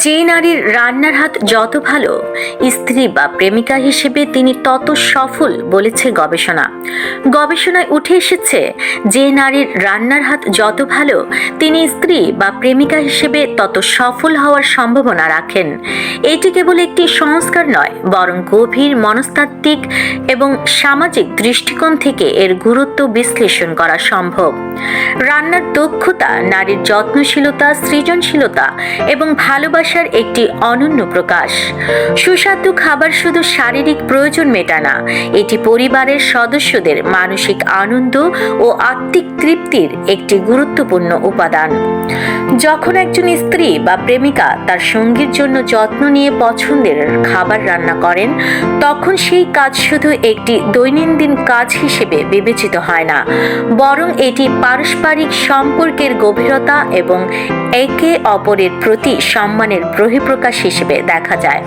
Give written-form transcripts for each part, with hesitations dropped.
যে নারীর রান্নার হাত যত ভালো, স্ত্রী বা প্রেমিকা হিসেবে তিনি তত সফল বলেছে গবেষণা। গবেষণায় উঠে এসেছে, যে নারীর রান্নার হাত যত ভালো, তিনি স্ত্রী বা প্রেমিকা হিসেবে তত সফল হওয়ার সম্ভাবনা রাখেন। এটি কেবল একটি সংস্কার নয়, বরং গভীর মনস্তাত্ত্বিক এবং সামাজিক দৃষ্টিকোণ থেকে এর গুরুত্ব বিশ্লেষণ করা সম্ভব। রান্নার দক্ষতা নারীর যত্নশীলতা, সৃজনশীলতা এবং ভালোবাসার একটি অনন্য প্রকাশ। সুস্বাদু খাবার শুধু শারীরিক প্রয়োজন মেটায় না, এটি পরিবারের সদস্যদের মানসিক আনন্দ ও আত্মিক তৃপ্তির একটি গুরুত্বপূর্ণ উপাদান। যখন একজন স্ত্রী বা প্রেমিকা তার সঙ্গীর জন্য যত্ন নিয়ে পছন্দের খাবার রান্না করেন, তখন সেই কাজ শুধু একটি দৈনন্দিন কাজ হিসেবে বিবেচিত হয় না, বরং এটি পারস্পরিক সম্পর্কের গভীরতা এবং একে অপরের প্রতি সম্মানের বহিঃপ্রকাশ হিসেবে দেখা যায়।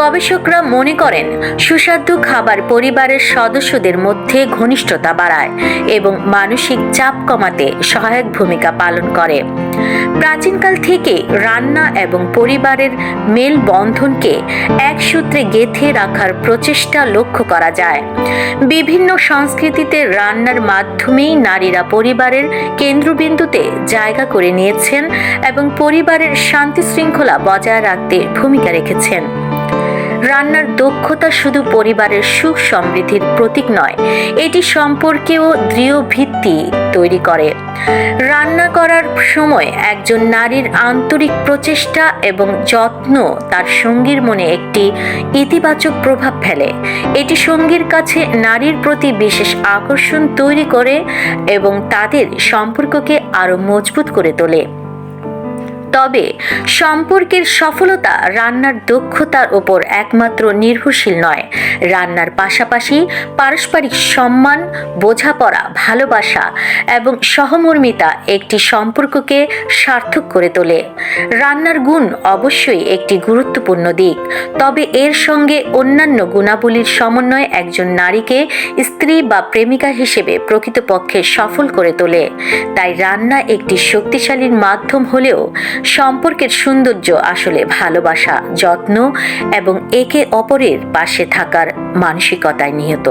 গবেষকরা মনে করেন, সুস্বাদু খাবার পরিবারের সদস্যদের মধ্যে ঘনিষ্ঠতা বাড়ায় এবং মানসিক চাপ কমাতে সহায়ক ভূমিকা পালন করে। প্রাচীনকাল থেকে রান্না এবং পরিবারের মেলবন্ধনকে এক সূত্রে গেঁথে রাখার প্রচেষ্টা লক্ষ্য করা যায়। বিভিন্ন সংস্কৃতিতে রান্নার মাধ্যমেই নারীরা পরিবারের কেন্দ্রবিন্দুতে জায়গা করে নিয়েছেন এবং পরিবারের শান্তি শৃঙ্খলা বজায় রাখতে ভূমিকা রেখেছেন। রান্নার দক্ষতা শুধু পরিবারের সুখ সমৃদ্ধির প্রতীক নয়, এটি সম্পর্কেও দৃঢ় ভিত্তি তৈরি করে। রান্না করার সময় একজন নারীর আন্তরিক প্রচেষ্টা এবং যত্ন তার সঙ্গীর মনে একটি ইতিবাচক প্রভাব ফেলে। এটি সঙ্গীর কাছে নারীর প্রতি বিশেষ আকর্ষণ তৈরি করে এবং তাদের সম্পর্ককে আরও মজবুত করে তোলে। তবে সম্পর্কের সফলতা রান্নার দক্ষতার উপর একমাত্র নির্ভরশীল নয়। রান্নার পাশাপাশি পারস্পরিক সম্মান, বোঝাপড়া, ভালোবাসা এবং সহমর্মিতা একটি সম্পর্ককে সার্থক করে তোলে। রান্নার গুণ অবশ্যই একটি গুরুত্বপূর্ণ দিক, তবে এর সঙ্গে অন্যান্য গুণাবলীর সমন্বয় একজন নারীকে স্ত্রী বা প্রেমিকা হিসেবে প্রকৃতপক্ষে সফল করে তোলে। তাই রান্না একটি শক্তিশালী মাধ্যম হলেও সম্পর্কের সৌন্দর্য আসলে ভালোবাসা, যত্ন এবং একে অপরের পাশে থাকার মানসিকতায় নিহিত।